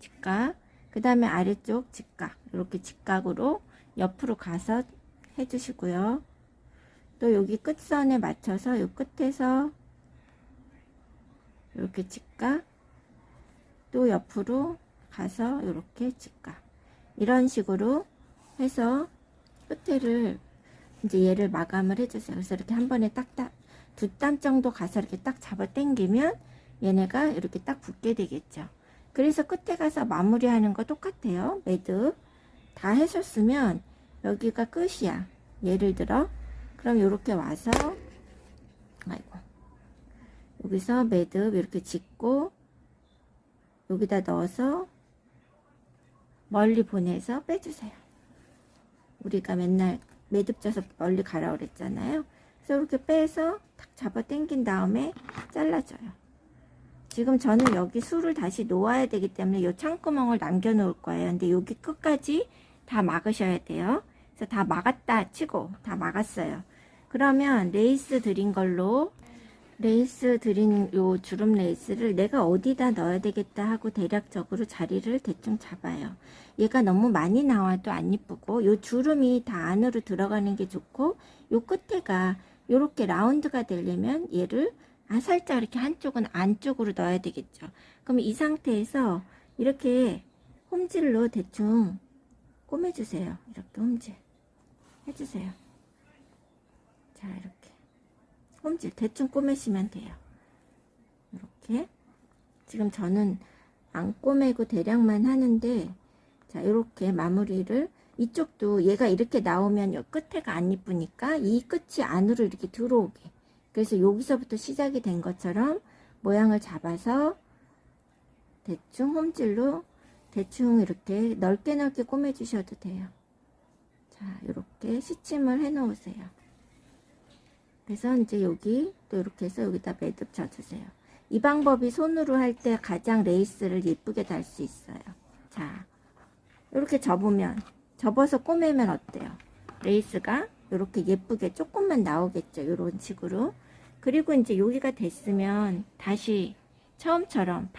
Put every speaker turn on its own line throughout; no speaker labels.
직각, 그 다음에 아래쪽 직각, 이렇게 직각으로 옆으로 가서 해주시고요. 또 여기 끝선에 맞춰서 이 끝에서 이렇게 직각, 또 옆으로 가서 이렇게 직각, 이런 식으로 해서 끝에를 이제 얘를 마감을 해주세요. 그래서 이렇게 한 번에 딱딱 두 땀 정도 가서 이렇게 딱 잡아 당기면 얘네가 이렇게 딱 붙게 되겠죠. 그래서 끝에 가서 마무리하는 거 똑같아요. 매듭 다 해줬으면 여기가 끝이야. 예를 들어 그럼 이렇게 와서 아이고 여기서 매듭 이렇게 짓고 여기다 넣어서 멀리 보내서 빼주세요. 우리가 맨날 매듭 져서 멀리 가라 그랬잖아요. 그래서 이렇게 빼서 탁 잡아 당긴 다음에 잘라줘요. 지금 저는 여기 술을 다시 놓아야 되기 때문에 이 창구멍을 남겨 놓을 거예요. 근데 여기 끝까지 다 막으셔야 돼요. 그래서 다 막았다 치고 다 막았어요. 그러면 레이스 드린 걸로 레이스 드린 요 주름 레이스를 내가 어디다 넣어야 되겠다 하고 대략적으로 자리를 대충 잡아요. 얘가 너무 많이 나와도 안 이쁘고 요 주름이 다 안으로 들어가는 게 좋고 요 끝에가 요렇게 라운드가 되려면 얘를 살짝 이렇게 한쪽은 안쪽으로 넣어야 되겠죠. 그럼 이 상태에서 이렇게 홈질로 대충 꼬매주세요. 이렇게 홈질 해주세요. 자, 이렇게 홈질 대충 꼬매시면 돼요. 이렇게 지금 저는 안 꼬매고 대략만 하는데 자, 이렇게 마무리를 이쪽도 얘가 이렇게 나오면 요 끝에가 안 이쁘니까 이 끝이 안으로 이렇게 들어오게, 그래서 여기서부터 시작이 된 것처럼 모양을 잡아서 대충 홈질로 대충 이렇게 넓게 넓게 꼬매 주셔도 돼요. 자, 이렇게 시침을 해 놓으세요. 그래서 이제 여기 또 이렇게 해서 여기다 매듭 쳐주세요. 이 방법이 손으로 할 때 가장 레이스를 예쁘게 달 수 있어요. 자, 이렇게 접어서 꼬매면 어때요? 레이스가 이렇게 예쁘게 조금만 나오겠죠. 이런 식으로. 그리고 이제 여기가 됐으면 다시 처음처럼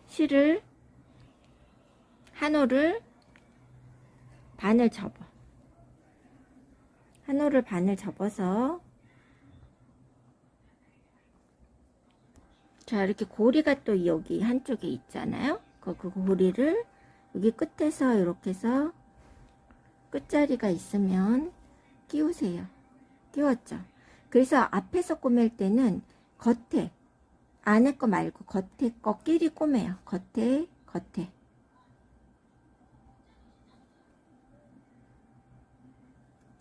실을 한 홀을 반을 접어. 한 홀을 반을 접어서 자, 이렇게 고리가 또 여기 한쪽에 있잖아요. 그 고리를 여기 끝에서 이렇게 해서 끝자리가 있으면 끼우세요. 끼웠죠. 그래서 앞에서 꼬맬 때는 겉에, 안에 거 말고 겉에 거끼리 꼬매요. 겉에.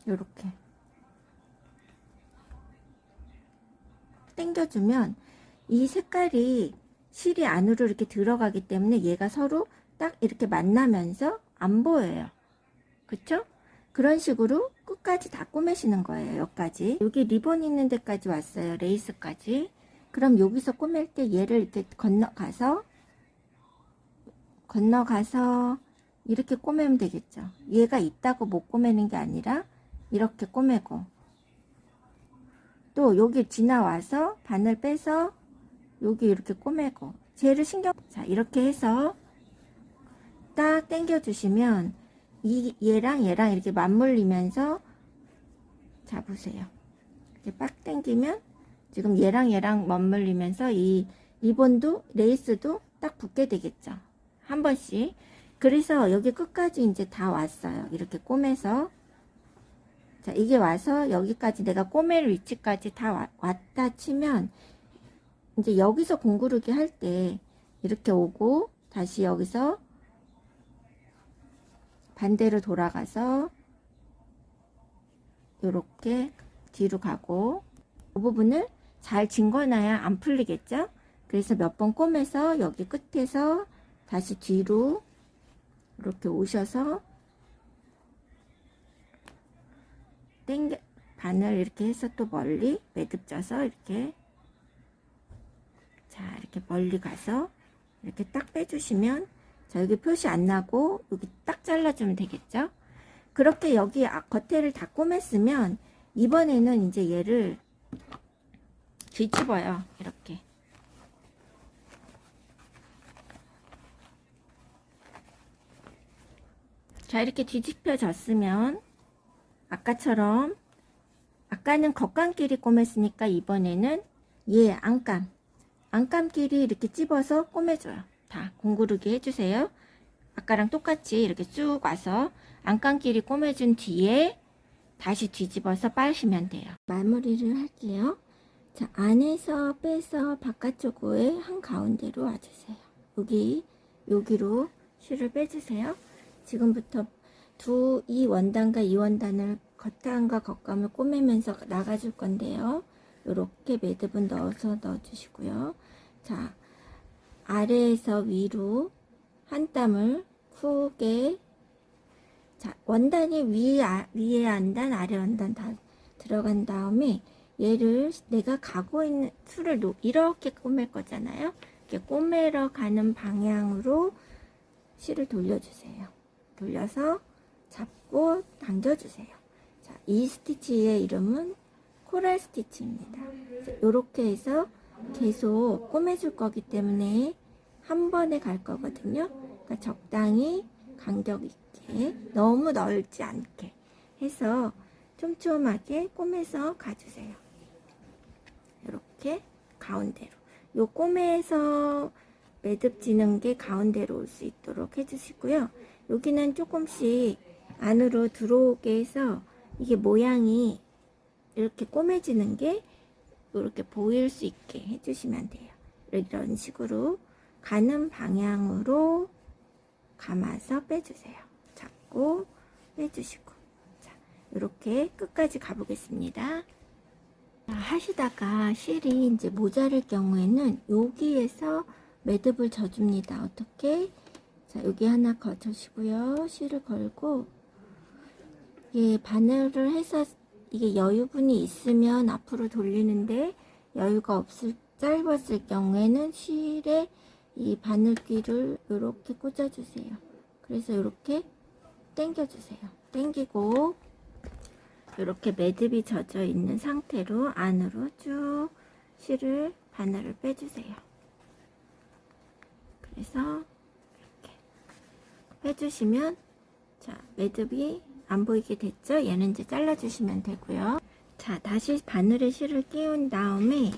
요렇게 당겨주면 이 색깔이 실이 안으로 이렇게 들어가기 때문에 얘가 서로 딱 이렇게 만나면서 안 보여요. 그쵸? 그런 식으로 끝까지 다 꼬매시는 거예요. 여기까지. 여기 리본 있는 데까지 왔어요. 레이스까지. 그럼 여기서 꼬맬 때 얘를 이렇게 건너가서 이렇게 꼬매면 되겠죠. 얘가 있다고 못 꼬매는 게 아니라 이렇게 꼬매고, 또 여기 지나와서 바늘 빼서 여기 이렇게 꼬매고, 쟤를 자, 이렇게 해서 딱 당겨 주시면 얘랑 이렇게 맞물리면서 잡으세요. 이렇게 빡 당기면 지금 얘랑 맞물리면서 이 리본도 레이스도 딱 붙게 되겠죠. 한 번씩. 그래서 여기 끝까지 이제 다 왔어요. 이렇게 꼬매서. 자, 이게 와서 여기까지 내가 꼬맬 위치까지 다 왔다 치면 이제 여기서 공구르기 할 때 이렇게 오고 다시 여기서 반대로 돌아가서 이렇게 뒤로 가고, 이 부분을 잘 징거놔야 안 풀리겠죠. 그래서 몇 번 꼬매서 여기 끝에서 다시 뒤로 이렇게 오셔서 바늘 이렇게 해서 또 멀리 매듭 져서 이렇게, 자, 이렇게 멀리 가서 이렇게 딱 빼주시면, 자, 여기 표시 안 나고 여기 딱 잘라주면 되겠죠. 그렇게 여기 겉에를 다 꼬맸으면 이번에는 이제 얘를 뒤집어요. 이렇게 자, 이렇게 뒤집혀졌으면 아까처럼 아까는 겉감끼리 꼬맸으니까 이번에는 얘 안감끼리 이렇게 찝어서 꼬매줘요. 다 공구르기 해주세요. 아까랑 똑같이 이렇게 쭉 와서 안감끼리 꼬매준 뒤에 다시 뒤집어서 빠시면 돼요. 마무리를 할게요. 자, 안에서 빼서 바깥쪽에 한가운데로 와주세요. 여기로 실을 빼주세요. 지금부터 이 원단과 이 원단을 겉단과 겉감을 꼬매면서 나가줄 건데요. 이렇게 매듭은 넣어주시고요. 자, 아래에서 위로 한 땀을 크게, 자, 원단이 위에 원단, 아래 원단 다 들어간 다음에 얘를 내가 가고 있는 수를 이렇게 꼬맬 거잖아요. 이렇게 꼬매러 가는 방향으로 실을 돌려주세요. 돌려서 잡고 당겨주세요. 자, 이 스티치의 이름은 코랄 스티치입니다. 이렇게 해서 계속 꼬매줄 거기 때문에 한 번에 갈 거거든요. 그러니까 적당히 간격 있게, 너무 넓지 않게 해서 촘촘하게 꼬매서 가주세요. 이렇게 가운데로. 요 꼬매에서 매듭 지는 게 가운데로 올 수 있도록 해주시고요. 여기는 조금씩 안으로 들어오게 해서 이게 모양이 이렇게 꼬매지는 게 이렇게 보일 수 있게 해주시면 돼요. 이런 식으로 가는 방향으로 감아서 빼주세요. 잡고 빼주시고. 자, 이렇게 끝까지 가보겠습니다. 하시다가 실이 이제 모자랄 경우에는 여기에서 매듭을 져줍니다. 어떻게? 자, 여기 하나 거주시고요. 실을 걸고, 이게 바늘을 해서 이게 여유분이 있으면 앞으로 돌리는데 여유가 짧았을 경우에는 실에 이 바늘귀를 이렇게 꽂아주세요. 그래서 이렇게 당겨주세요. 당기고 이렇게 매듭이 젖어 있는 상태로 안으로 쭉 실을 바늘을 빼주세요. 그래서 이렇게 빼주시면, 자, 매듭이 안 보이게 됐죠? 얘는 이제 잘라주시면 되고요. 자, 다시 바늘에 실을 끼운 다음에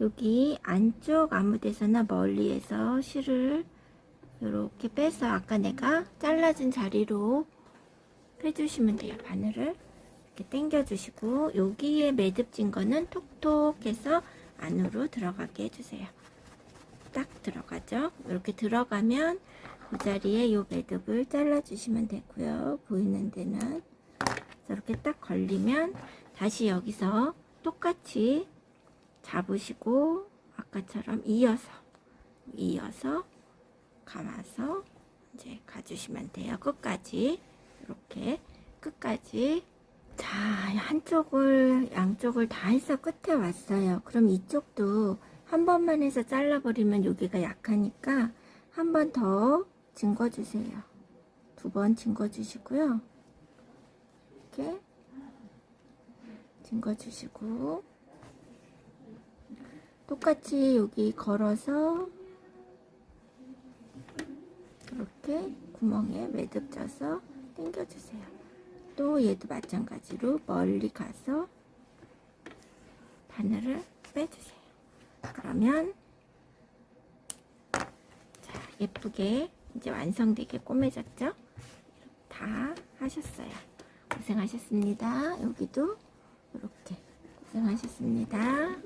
여기 안쪽 아무 데서나 멀리에서 실을 이렇게 빼서 아까 내가 잘라준 자리로 빼주시면 돼요. 바늘을 이렇게 당겨주시고, 여기에 매듭진 거는 톡톡 해서 안으로 들어가게 해주세요. 딱 들어가죠? 이렇게 들어가면 그 자리에 이 매듭을 잘라주시면 되고요. 보이는 데는 이렇게 딱 걸리면 다시 여기서 똑같이 잡으시고 아까처럼 이어서 감아서 이제 가주시면 돼요. 끝까지 이렇게 끝까지. 자, 양쪽을 다 해서 끝에 왔어요. 그럼 이쪽도 한 번만 해서 잘라버리면 여기가 약하니까 한 번 더 징궈주세요. 2번 징궈주시고요. 이렇게 징궈주시고, 똑같이 여기 걸어서 이렇게 구멍에 매듭 져서 당겨주세요. 또 얘도 마찬가지로 멀리 가서 바늘을 빼주세요. 그러면 자, 예쁘게 이제 완성되게 꼬매졌죠? 다 하셨어요. 고생하셨습니다. 여기도 이렇게 고생하셨습니다.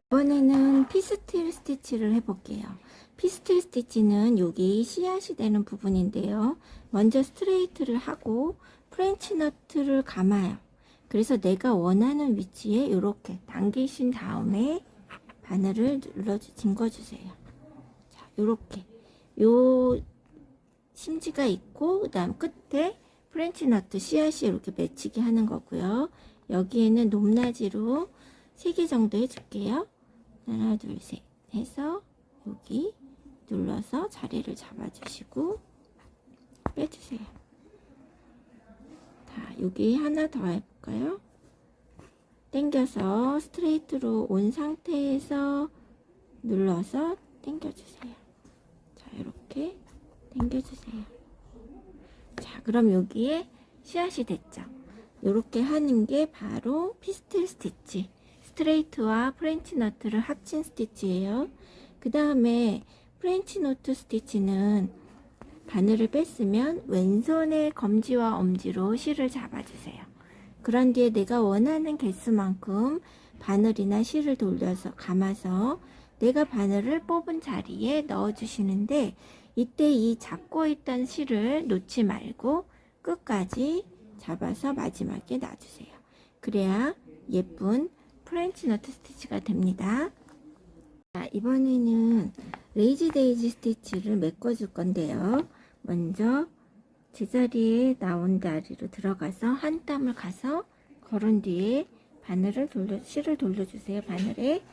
이번에는 피스틸 스티치를 해볼게요. 피스틸 스티치는 여기 씨앗이 되는 부분인데요. 먼저 스트레이트를 하고 프렌치 너트를 감아요. 그래서 내가 원하는 위치에 이렇게 당기신 다음에 바늘을 징궈주세요. 자, 이렇게 요 심지가 있고, 그 다음 끝에 프렌치 너트 씨앗이 이렇게 맺히게 하는 거고요. 여기에는 높낮이로 3개 정도 해줄게요. 하나, 둘, 셋 해서 여기 눌러서 자리를 잡아주시고 빼주세요. 자, 여기 하나 더 해볼까요? 당겨서 스트레이트로 온 상태에서 눌러서 당겨주세요. 자, 이렇게 당겨주세요. 자, 자, 그럼 여기에 씨앗이 됐죠. 이렇게 하는 게 바로 피스텔 스티치, 스트레이트와 프렌치 너트를 합친 스티치예요. 그 다음에 프렌치 노트 스티치는 바늘을 뺐으면 왼손의 검지와 엄지로 실을 잡아주세요. 그런 뒤에 내가 원하는 개수만큼 바늘이나 실을 돌려서 감아서 내가 바늘을 뽑은 자리에 넣어주시는데, 이때 이 잡고 있던 실을 놓지 말고 끝까지 잡아서 마지막에 놔주세요. 그래야 예쁜 프렌치 너트 스티치가 됩니다. 자, 이번에는 레이지 데이지 스티치를 메꿔줄 건데요. 먼저 제자리에 나온 자리로 들어가서 한 땀을 가서 걸은 뒤에 실을 돌려주세요. 바늘에.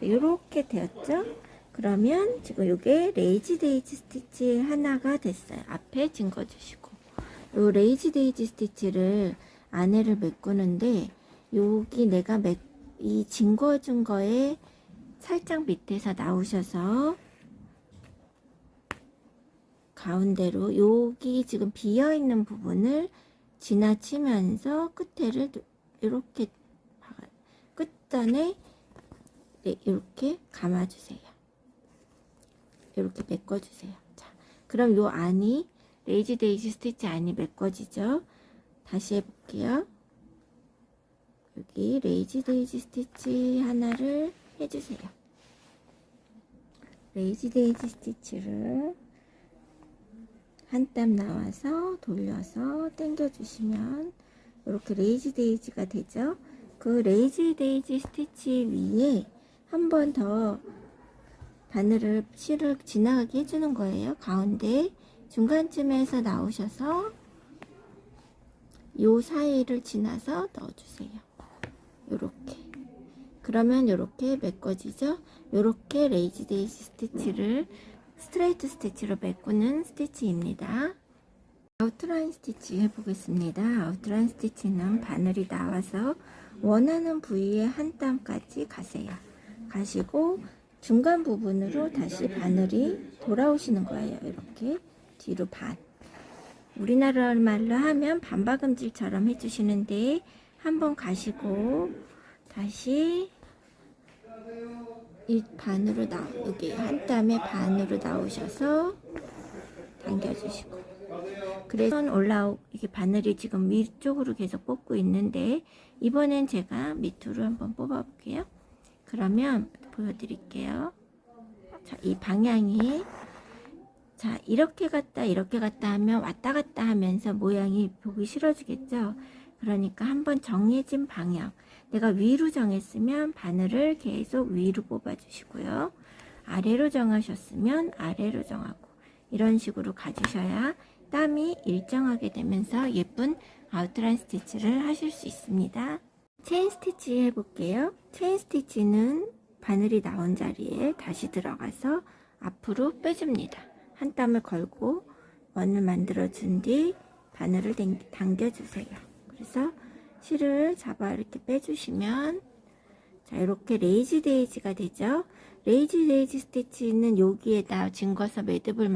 이렇게 되었죠? 그러면 지금 이게 레이지 데이지 스티치 하나가 됐어요. 앞에 짚어주시고, 요 레이지 데이지 스티치를 안에를 메꾸는데, 여기 내가 이 짚어준 거에 살짝 밑에서 나오셔서 가운데로 여기 지금 비어있는 부분을 지나치면서 끝에를 이렇게 끝단에 이렇게 감아주세요. 이렇게 메꿔주세요. 자, 그럼 요 안이 레이지 데이지 스티치 안이 메꿔지죠. 다시 해볼게요. 여기 레이지 데이지 스티치 하나를 해주세요. 레이지 데이지 스티치를 한 땀 나와서 돌려서 당겨 주시면 이렇게 레이지 데이지가 되죠. 그 레이지 데이지 스티치 위에 한 번 더 실을 지나가게 해주는 거예요. 가운데 중간쯤에서 나오셔서 요 사이를 지나서 넣어주세요. 요렇게. 그러면 요렇게 메꿔지죠. 요렇게 레이지 데이지 스티치를 스트레이트 스티치로 메꾸는 스티치입니다. 아웃라인 스티치 해보겠습니다. 아웃라인 스티치는 바늘이 나와서 원하는 부위에 한 땀까지 가세요. 가시고 중간 부분으로 다시 바늘이 돌아오시는 거예요. 이렇게 뒤로 반. 우리나라 말로 하면 반박음질처럼 해주시는데, 한번 가시고 다시 이 반으로 여기 한 땀에 반으로 나오셔서 당겨주시고, 그래서 이게 바늘이 지금 위쪽으로 계속 뽑고 있는데, 이번엔 제가 밑으로 한번 뽑아 볼게요. 그러면 보여드릴게요. 자, 이 방향이, 자, 이렇게 갔다 하면 왔다 갔다 하면서 모양이 보기 싫어지겠죠. 그러니까 한번 정해진 방향, 내가 위로 정했으면 바늘을 계속 위로 뽑아 주시고요. 아래로 정하셨으면 아래로 정하고, 이런 식으로 가주셔야 땀이 일정하게 되면서 예쁜 아웃라인 스티치를 하실 수 있습니다. 체인 스티치 해볼게요. 체인 스티치는 바늘이 나온 자리에 다시 들어가서 앞으로 빼줍니다. 한 땀을 걸고 원을 만들어 준 뒤 바늘을 당겨주세요. 그래서 실을 잡아 이렇게 빼주시면, 자, 이렇게 레이지 데이지가 되죠. 레이지 데이지 스티치는 여기에다 짚어서 매듭을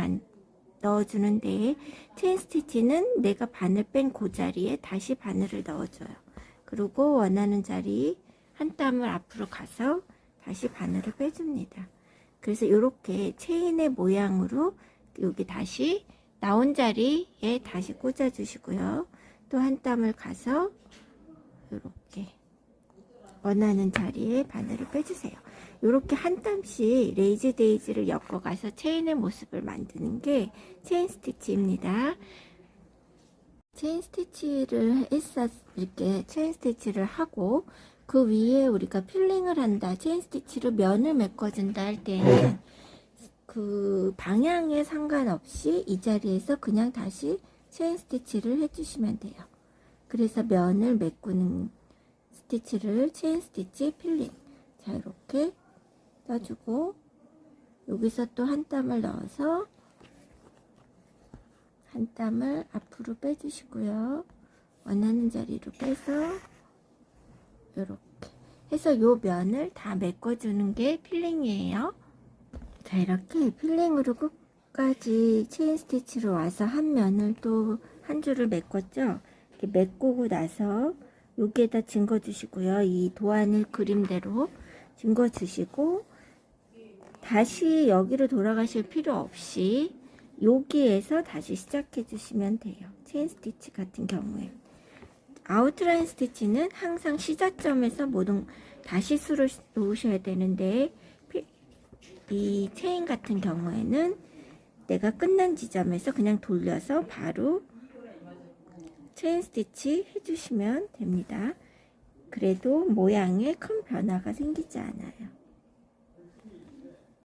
넣어주는데, 체인 스티치는 내가 바늘 뺀 그 자리에 다시 바늘을 넣어줘요. 그리고 원하는 자리 한 땀을 앞으로 가서 다시 바늘을 빼줍니다. 그래서 이렇게 체인의 모양으로 여기 다시 나온 자리에 다시 꽂아 주시고요. 또 한 땀을 가서 이렇게 원하는 자리에 바늘을 빼주세요. 이렇게 한 땀씩 레이지 데이지를 엮어가서 체인의 모습을 만드는 게 체인 스티치입니다. 체인 스티치를 이렇게 체인 스티치를 하고 그 위에 우리가 필링을 한다, 체인 스티치로 면을 메꿔준다 할 때는 그 방향에 상관없이 이 자리에서 그냥 다시 체인 스티치를 해주시면 돼요. 그래서 면을 메꾸는 스티치를 체인 스티치 필링, 자, 이렇게 떠주고 여기서 또 한 땀을 넣어서 한 땀을 앞으로 빼주시고요. 원하는 자리로 빼서 이렇게 해서 요 면을 다 메꿔주는 게 필링이에요. 자, 이렇게 필링으로 끝까지 체인 스티치로 와서 한 면을 또 한 줄을 메꿨죠. 이렇게 메꾸고 나서 여기에다 증거 주시고요. 이 도안을 그림대로 증거 주시고 다시 여기로 돌아가실 필요 없이 여기에서 다시 시작해 주시면 돼요. 체인 스티치 같은 경우에. 아웃라인 스티치는 항상 시작점에서 모든 다시 수를 놓으셔야 되는데 이 체인 같은 경우에는 내가 끝난 지점에서 그냥 돌려서 바로 체인 스티치 해주시면 됩니다. 그래도 모양에 큰 변화가 생기지 않아요.